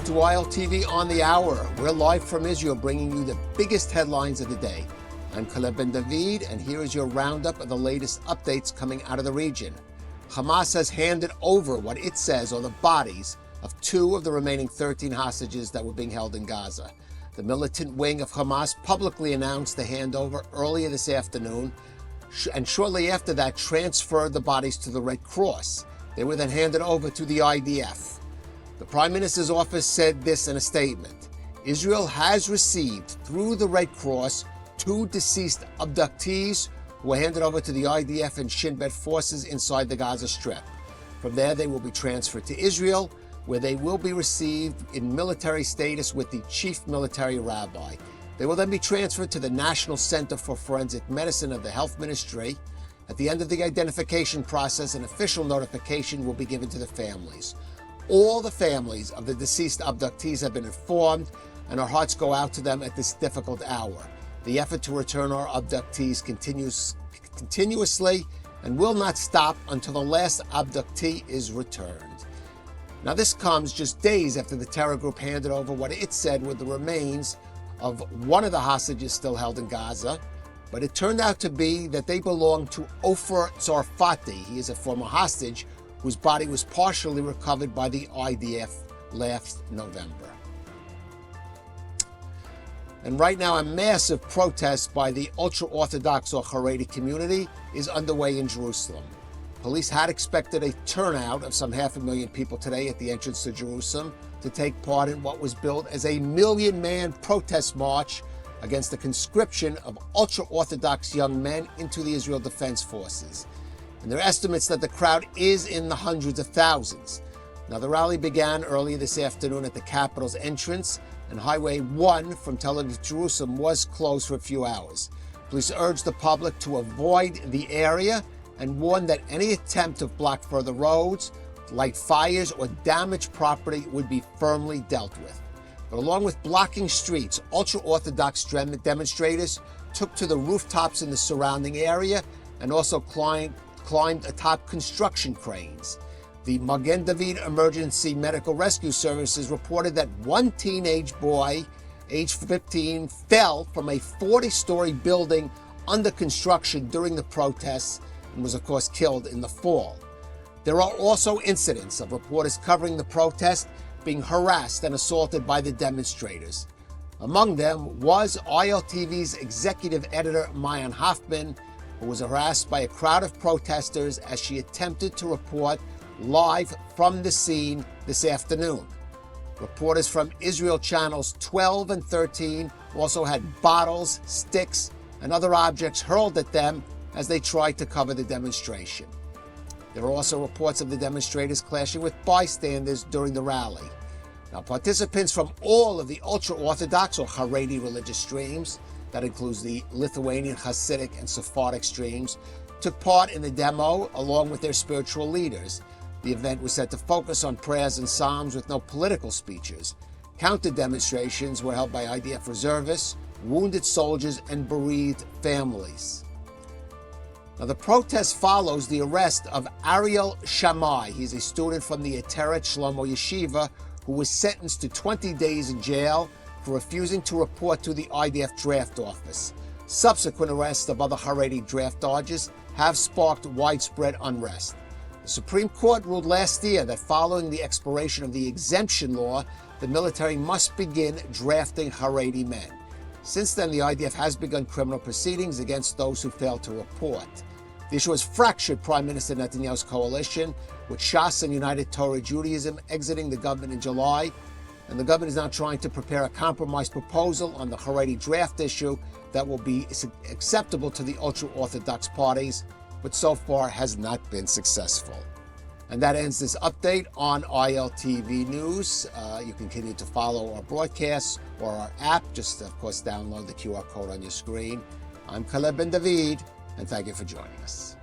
to ILTV on the Hour. We're live from Israel, bringing you the biggest headlines of the day. I'm Caleb Ben David, and here is your roundup of the latest updates coming out of the region. Hamas has handed over what it says are the bodies of 2 of the remaining 13 hostages that were being held in Gaza. The militant wing of Hamas publicly announced the handover earlier this afternoon, and shortly after that transferred the bodies to the Red Cross. They were then handed over to the IDF. The Prime Minister's office said this in a statement. Israel has received, through the Red Cross, 2 deceased abductees who were handed over to the IDF and Shin Bet forces inside the Gaza Strip. From there, they will be transferred to Israel, where they will be received in military status with the chief military rabbi. They will then be transferred to the National Center for Forensic Medicine of the Health Ministry. At the end of the identification process, an official notification will be given to the families. All the families of the deceased abductees have been informed, and our hearts go out to them at this difficult hour. The effort to return our abductees continues continuously and will not stop until the last abductee is returned. Now, this comes just days after the terror group handed over what it said were the remains of one of the hostages still held in Gaza, but it turned out to be that they belonged to Ofer Tzarfati. He is a former hostage whose body was partially recovered by the IDF last November. And right now, a massive protest by the ultra-Orthodox or Haredi community is underway in Jerusalem. Police had expected a turnout of some 500,000 people today at the entrance to Jerusalem to take part in what was billed as a 1 million-man protest march against the conscription of ultra-Orthodox young men into the Israel Defense Forces. And there are estimates that the crowd is in the hundreds of thousands. Now, the rally began earlier this afternoon at the Capitol's entrance, and Highway 1 from Tel Aviv to Jerusalem was closed for a few hours. Police urged the public to avoid the area and warned that any attempt to block further roads, light fires, or damage property would be firmly dealt with. But along with blocking streets, ultra-Orthodox demonstrators took to the rooftops in the surrounding area and also climbed atop construction cranes. The Magen David Emergency Medical Rescue Services reported that one teenage boy, age 15, fell from a 40-story building under construction during the protests and was, of course, killed in the fall. There are also incidents of reporters covering the protest being harassed and assaulted by the demonstrators. Among them was ILTV'S executive editor, Maayan Hoffman, who was harassed by a crowd of protesters as she attempted to report live from the scene this afternoon. Reporters from Israel channels 12 and 13 also had bottles, sticks, and other objects hurled at them as they tried to cover the demonstration. There are also reports of the demonstrators clashing with bystanders during the rally. Now, participants from all of the ultra-Orthodox or Haredi religious streams, that includes the Lithuanian, Hasidic, and Sephardic streams, took part in the demo along with their spiritual leaders. The event was set to focus on prayers and psalms with no political speeches. Counter demonstrations were held by IDF reservists, wounded soldiers, and bereaved families. Now, the protest follows the arrest of Ariel Shammai. He's a student from the Ateret Shlomo Yeshiva who was sentenced to 20 days in jail for refusing to report to the IDF draft office. Subsequent arrests of other Haredi draft dodgers have sparked widespread unrest. The Supreme Court ruled last year that following the expiration of the exemption law, the military must begin drafting Haredi men. Since then, the IDF has begun criminal proceedings against those who failed to report. The issue has fractured Prime Minister Netanyahu's coalition, with Shas and United Torah Judaism exiting the government in July, and the government is now trying to prepare a compromise proposal on the Haredi draft issue that will be acceptable to the ultra-Orthodox parties, but so far has not been successful. And that ends this update on ILTV News. You can continue to follow our broadcasts or our app. Just, of course, download the QR code on your screen. I'm Caleb Ben David, and thank you for joining us.